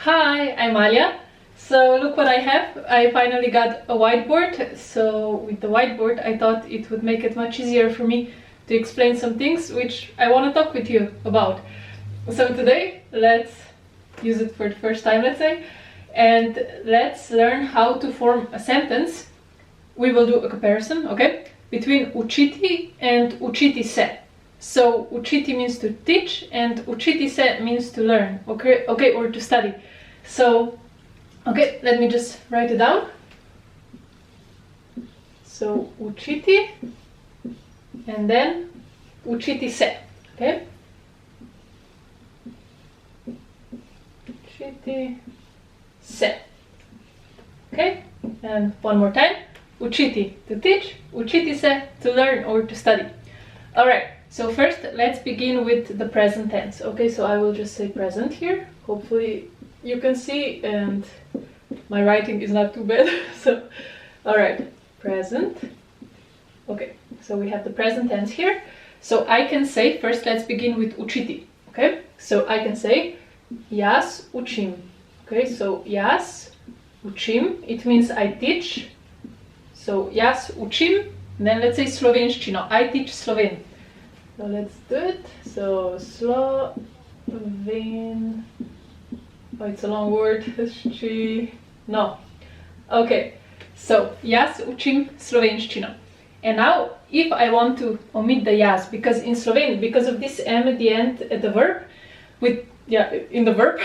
Hi, I'm Alia. So look what I have. I finally got a whiteboard. So with the whiteboard I thought it would make it much easier for me to explain some things which I want to talk with you about. So today let's use it for the first time, let's say, and let's learn how to form a sentence. We will do a comparison, okay, between učiti and učiti se. So učiti means to teach and učiti se means to learn, okay, or to study. So, okay, let me just write it down. So učiti and then učiti se, okay? Učiti se. Okay, and one more time. Učiti, to teach, učiti se, to learn or to study. Alright, so first let's begin with the present tense. Okay, so I will just say present here. Hopefully you can see and my writing is not too bad. So, alright, present. Okay, so we have the present tense here. So I can say, first let's begin with učiti. Okay, so I can say jaz učim. Okay, so jaz učim, it means I teach. So jaz učim, then let's say slovenščino, I teach Sloven. So let's do it. So Sloven, oh, it's a long word. No. Okay, so jaz učim slovenščino. And now if I want to omit the jaz, because in Slovene, because of this m at the end at the verb, in the verb,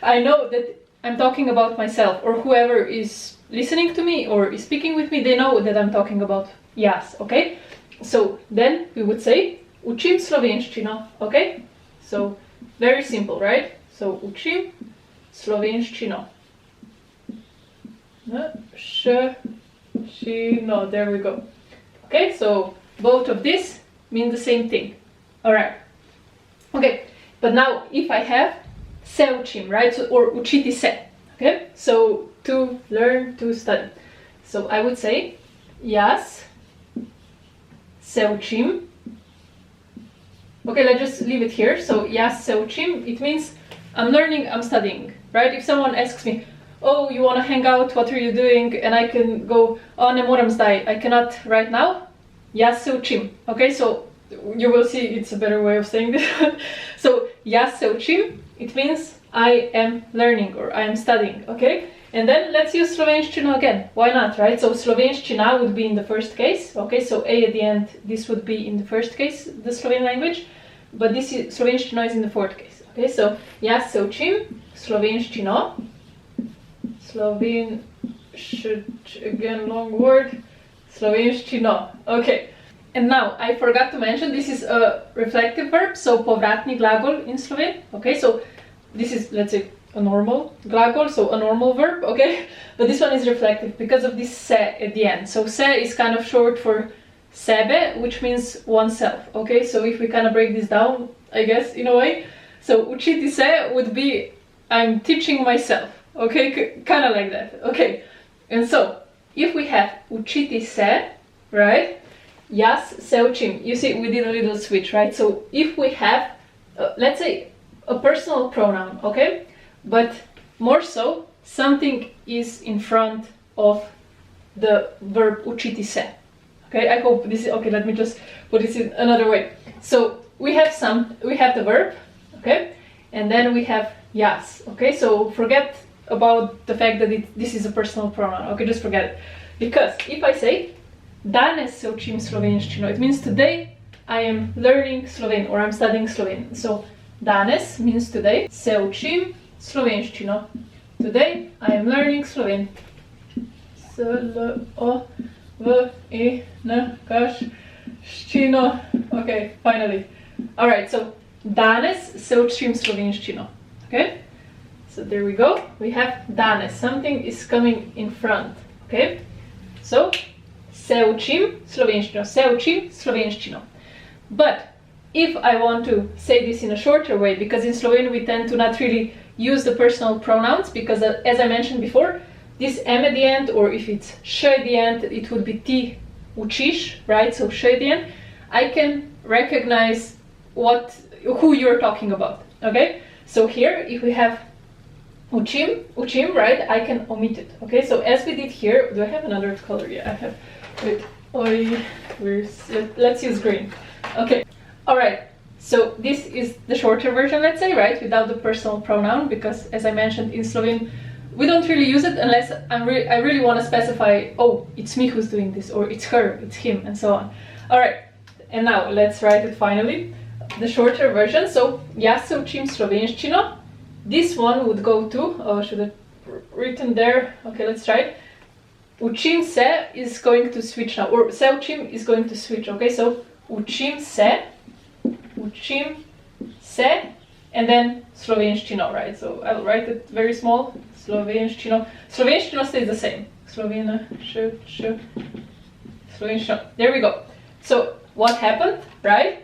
I know that I'm talking about myself, or whoever is listening to me or is speaking with me, they know that I'm talking about jaz, okay? So then we would say učim slovenščino, okay? So very simple, right? So učim slovenščino. No, there we go. Okay, so both of these mean the same thing. Alright. Okay, but now if I have se učim, right? So, or učiti se. Okay, so to learn, to study. So I would say jaz se učim. Okay, let's just leave it here. So jaz se učim, it means I'm learning, I'm studying, right? If someone asks me, oh, you want to hang out, what are you doing? And I can go, oh, ne moram zdaj, I cannot right now. Jaz se učim. Okay, so you will see it's a better way of saying this. So jaz se učim, it means I am learning or I am studying, okay? And then let's use slovenščino again. Why not, right? So slovenščina would be in the first case, okay? So a at the end, this would be in the first case, the Slovene language, but this is slovenščina is in the fourth case, okay? So jaz se učim slovenščino. Again, long word. Slovenščino. Okay. And now I forgot to mention this is a reflective verb, so povratni glagol in Slovene. Okay, so this is, let's say, a normal glagol, so a normal verb, okay? But this one is reflective because of this se at the end. So se is kind of short for sebe, which means oneself, okay? So if we kind of break this down, I guess, in a way. So učiti se would be I'm teaching myself, okay? Kind of like that, okay? And so, if we have učiti se, right? Jaz se učim. You see, we did a little switch, right? So if we have, let's say, a personal pronoun, okay? But more so, something is in front of the verb učiti se. Okay, I hope this is, okay, let me just put this in another way. So we have the verb, okay? And then we have jaz, okay? So forget about the fact that this is a personal pronoun, okay? Just forget it. Because if I say danes se učim slovenščino, it means today I am learning Sloven or I'm studying Sloven. So danes means today, se učim slovenščino. Today I am learning Sloven. S-L-O-V-E-N-K-Š-Ščino. Okay, finally. Alright, so danes se učim slovenščino. Okay? So there we go. We have danes. Something is coming in front. Okay? So se učim slovenščino. Se učim slovenščino. But if I want to say this in a shorter way, because in Slovene we tend to not really use the personal pronouns, because as I mentioned before, this m at the end, or if it's š at the end, it would be ti učiš, right? So š at the end. I can recognize who you're talking about, okay? So here, if we have učim, right, I can omit it. Okay, so as we did here, do I have another color? Yeah, I have. Wait, let's use green. Okay, all right. So this is the shorter version, let's say, right, without the personal pronoun, because as I mentioned in Slovene, we don't really use it unless I really want to specify, oh, it's me who's doing this, or it's her, it's him, and so on. All right, and now let's write it finally, the shorter version. So, jaz se učim slovenščino. This one would go to, should I written there? Okay, let's try it. Učim se is going to switch now, or se učim is going to switch, okay? So, učim se, and then slovenščino, right? So I'll write it very small, slovenščino. Slovenščino stays the same. Slovenščino. There we go. So what happened, right?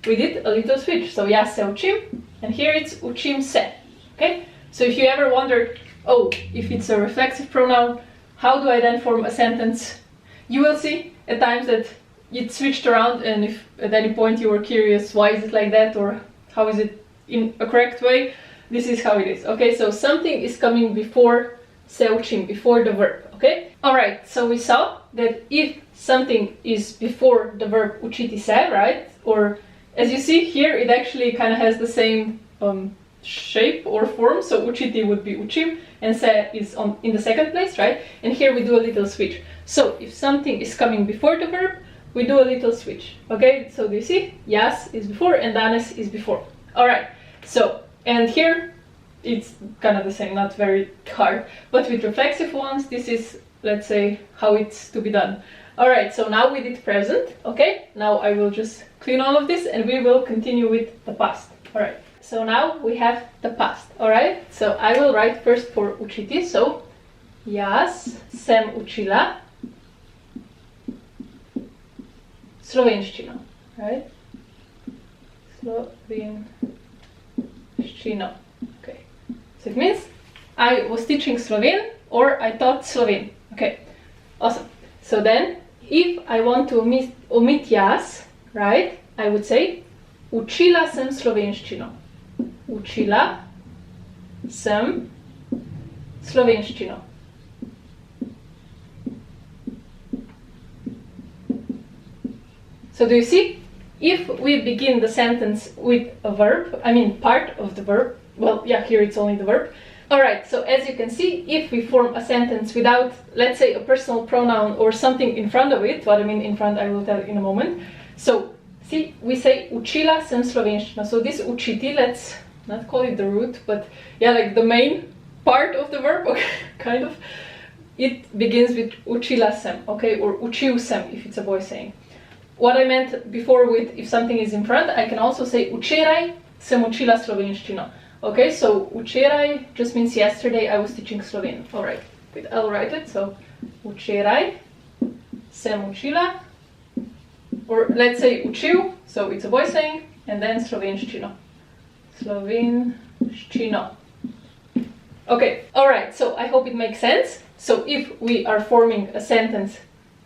We did a little switch. So jaz se učim, and here it's učim se, okay? So if you ever wondered, oh, if it's a reflexive pronoun, how do I then form a sentence? You will see at times that it switched around, and if at any point you were curious why is it like that, or how is it in a correct way, this is how it is. Okay, so something is coming before se učim, before the verb. Okay, all right, so we saw that if something is before the verb učiti se, right, or as you see here, it actually kind of has the same shape or form. So učiti would be učim, and se is in the second place, right? And here we do a little switch. So if something is coming before the verb, we do a little switch. Okay, so do you see? Jaz is before and danes is before. All right, so, and here it's kind of the same, not very hard. But with reflexive ones, this is, let's say, how it's to be done. All right, so now we did present. Okay, now I will just clean all of this and we will continue with the past. All right, so now we have the past. All right, so I will write first for učiti. So, jaz sem učila slovenščino, right? Slovenščino. Okay. So it means I was teaching Slovene, or I taught Slovene. Okay. Awesome. So then, if I want to omit jaz, right, I would say učila sem slovenščino. Učila sem slovenščino. So do you see? If we begin the sentence with a verb, I mean part of the verb, well, yeah, here it's only the verb. All right, so as you can see, if we form a sentence without, let's say, a personal pronoun or something in front of it, what I mean in front I will tell you in a moment. So, see, we say učila sem slovenščino. So this učiti, let's not call it the root, but yeah, like the main part of the verb, okay, kind of. It begins with učila sem, okay, or učil sem if it's a boy saying. What I meant before with if something is in front, I can also say včeraj sem učila slovenščino. Okay, so včeraj just means yesterday I was teaching Slovene. All right, I'll write it. So včeraj sem učila, or let's say učil, so it's a boy saying, and then slovenščino. Slovenščino. Okay, all right, so I hope it makes sense. So if we are forming a sentence,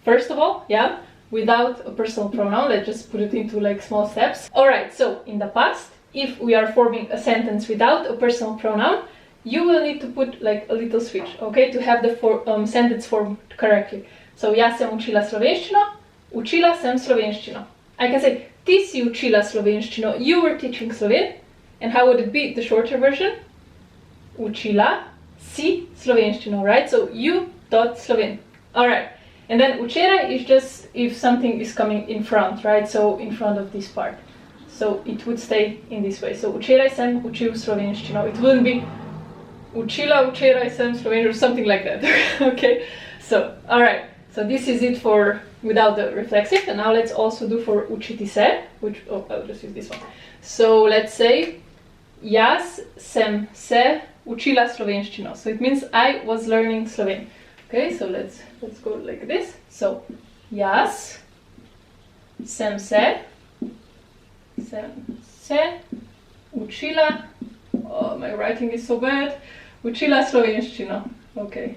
first of all, yeah, without a personal pronoun, let's just put it into like small steps. All right, so in the past, if we are forming a sentence without a personal pronoun, you will need to put like a little switch, okay, to have the sentence formed correctly. So jaz sem učila slovenščino, učila sem slovenščino. I can say ti si učila slovenščino, you were teaching Slovene, and how would it be the shorter version? Učila si slovenščino, right? So you taught Slovene. All right. And then včeraj is just if something is coming in front, right? So in front of this part. So it would stay in this way. So včeraj sem učil slovenščino. It wouldn't be učila včeraj sem slovenščino or something like that. Okay? So, all right. So this is it for without the reflexive. And now let's also do for učiti se, which, oh, I'll just use this one. So let's say jaz sem se učila slovenščino. So it means I was learning Slovene. Okay, so let's go like this. So, jaz sem se učila, oh, my writing is so bad, učila slovenščino. Okay,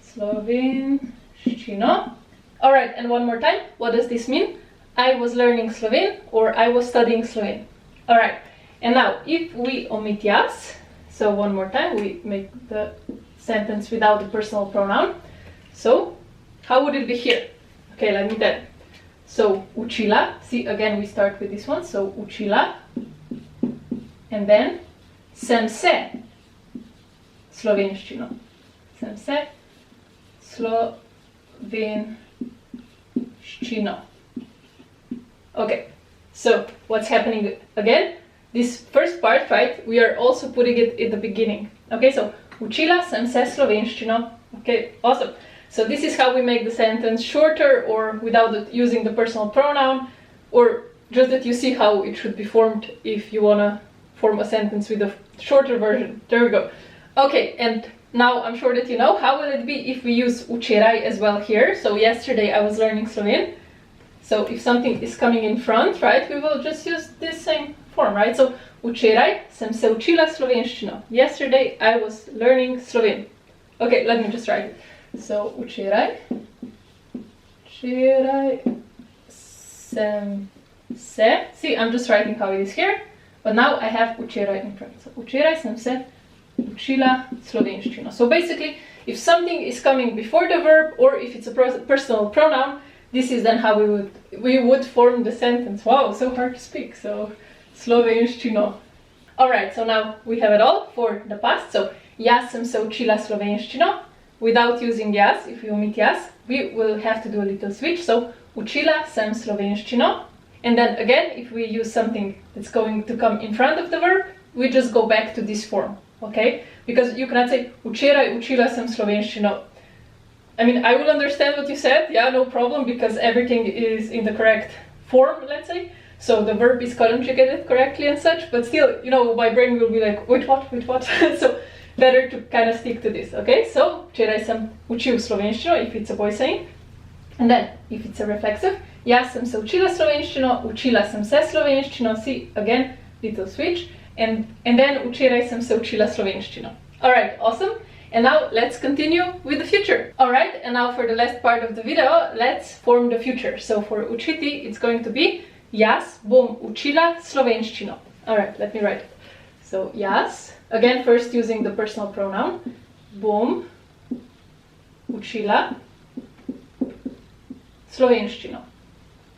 slovenščino. All right, and one more time, what does this mean? I was learning Slovene, or I was studying Slovene. All right, and now if we omit jaz, So one more time, we make the sentence without the personal pronoun. So how would it be here? Okay, let me tell you. So učila, see again we start with this one, so učila, and then sem se slovenščino. Sem se slovenščino. Okay, so what's happening again? This first part, right, we are also putting it in the beginning. Okay, so učila sem se slovenščino. Okay, awesome. So this is how we make the sentence shorter or without using the personal pronoun, or just that you see how it should be formed if you want to form a sentence with a shorter version. There we go. Okay, and now I'm sure that you know how will it be if we use včeraj as well here. So yesterday I was learning Slovene. So if something is coming in front, right, we will just use this same form, right? So včeraj sem se učila slovenščino. Yesterday I was learning Slovene. Okay, let me just write it. So včeraj sem se, see, I'm just writing how it is here, but now I have včeraj in front. So včeraj sem se učila slovenščino. So basically, if something is coming before the verb, or if it's a personal pronoun, this is then how we would form the sentence. Wow, so hard to speak. So slovenščino. Alright, so now we have it all for the past. So jaz sem se učila slovenščino. Without using jaz, if we omit jaz, we will have to do a little switch. So učila sem slovenščino. And then again, if we use something that's going to come in front of the verb, we just go back to this form. Okay? Because you cannot say včeraj učila sem slovenščino. I mean, I will understand what you said, yeah, no problem, because everything is in the correct form, let's say. So the verb is conjugated correctly and such, but still, you know, my brain will be like, wait, what? So better to kind of stick to this, okay? So, včeraj sem učil slovenščino, if it's a boy saying. And then, if it's a reflexive, jaz sem se učila slovenščino, učila sem se slovenščino, see, again, little switch. And then, včeraj sem se učila slovenščino. Alright, awesome. And now, let's continue with the future. Alright, and now for the last part of the video, let's form the future. So for učiti, it's going to be jaz bom učila slovenščino. Alright, let me write it. So, jaz, again, first using the personal pronoun, bom učila slovenščino.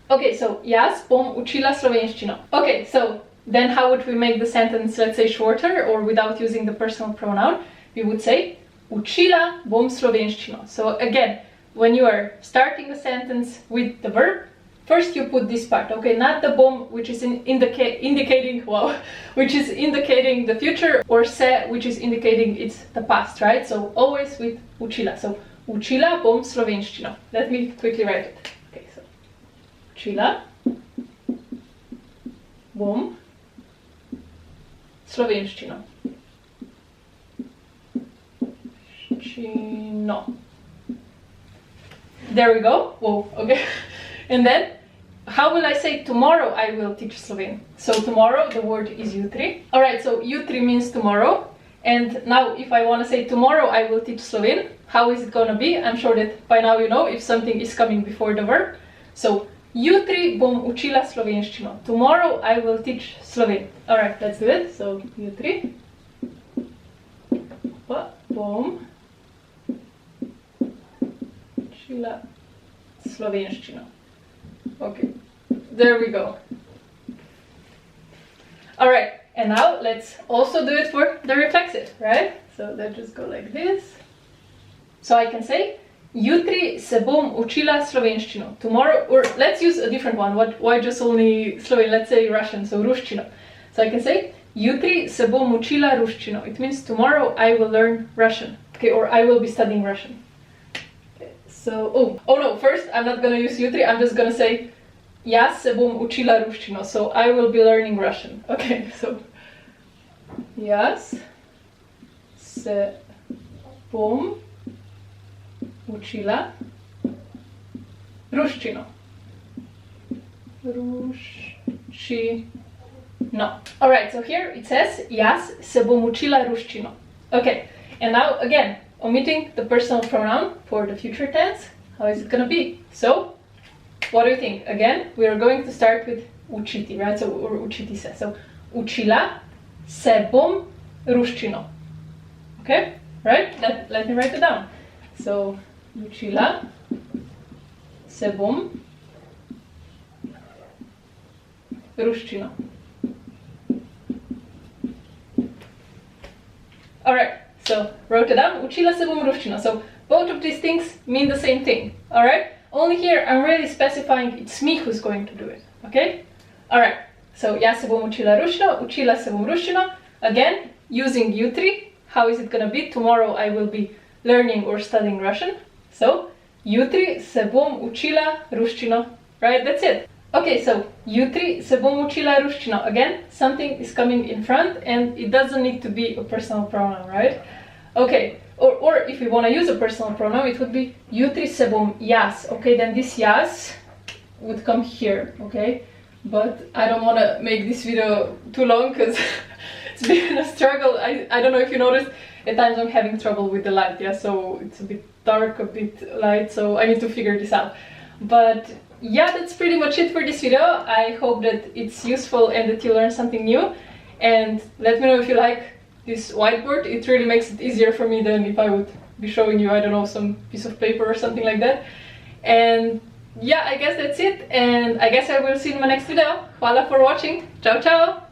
Okay, so jaz bom učila slovenščino. Okay, so then how would we make the sentence, let's say, shorter or without using the personal pronoun? We would say učila bom slovenščino. So again, when you are starting a sentence with the verb, first you put this part, okay, not the bom, which is indicating, wow, which is indicating the future, or se, which is indicating it's the past, right? So always with učila. So učila bom slovenščino. Let me quickly write it. Okay, so učila bom slovenščino. No. There we go. Whoa, okay. And then, how will I say tomorrow I will teach Slovene? So tomorrow, the word is jutri. Alright, so jutri means tomorrow. And now, if I want to say tomorrow I will teach Slovene, how is it going to be? I'm sure that by now you know if something is coming before the verb. So, jutri bom učila slovenščino. Tomorrow I will teach Slovene. Alright, let's do it. So, jutri bom učila slovenščino. Okay, there we go. Alright, and now let's also do it for the reflexive, right? So let's just go like this. So I can say, jutri se bom učila slovenščino. Tomorrow, or let's use a different one. Why just only Slovene? Let's say Russian, so ruščino. So I can say, jutri se bom učila ruščino. It means tomorrow I will learn Russian. Okay, or I will be studying Russian. So, oh no, first I'm not gonna use jutri, I'm just gonna say jaz se bom učila ruščino, so I will be learning Russian. Okay, so jaz se bom učila ruščino. Ruščino. Alright, so here it says jaz se bom učila ruščino. Okay, and now again, omitting the personal pronoun for the future tense, how is it going to be? So, what do you think? Again, we are going to start with učiti, right? So, or učiti se. So, učila se bom ruščino. Okay, right? Let me write it down. So, učila se bom ruščino. Alright, so wrote it down. Učila se bom ruščino. So both of these things mean the same thing. Alright? Only here I'm really specifying it's me who's going to do it. Okay? Alright. So jaz se bom učila ruščino, učila se bom ruščino. Again, using jutri. How is it gonna be? Tomorrow I will be learning or studying Russian. So, jutri se bom učila ruščino. Right? That's it. Okay, so jutri se bom učila ruščino. Again, something is coming in front and it doesn't need to be a personal pronoun, right? Okay, or if we want to use a personal pronoun, it would be jutri se bom jaz. Okay, then this jaz would come here, okay? But I don't want to make this video too long because it's been a struggle. I don't know if you noticed, at times I'm having trouble with the light, yeah? So it's a bit dark, a bit light, so I need to figure this out. But yeah, that's pretty much it for this video. I hope that it's useful and that you learn something new. And let me know if you like this whiteboard. It really makes it easier for me than if I would be showing you, I don't know, some piece of paper or something like that. And yeah, I guess that's it. And I guess I will see you in my next video. Hvala for watching. Ciao, ciao!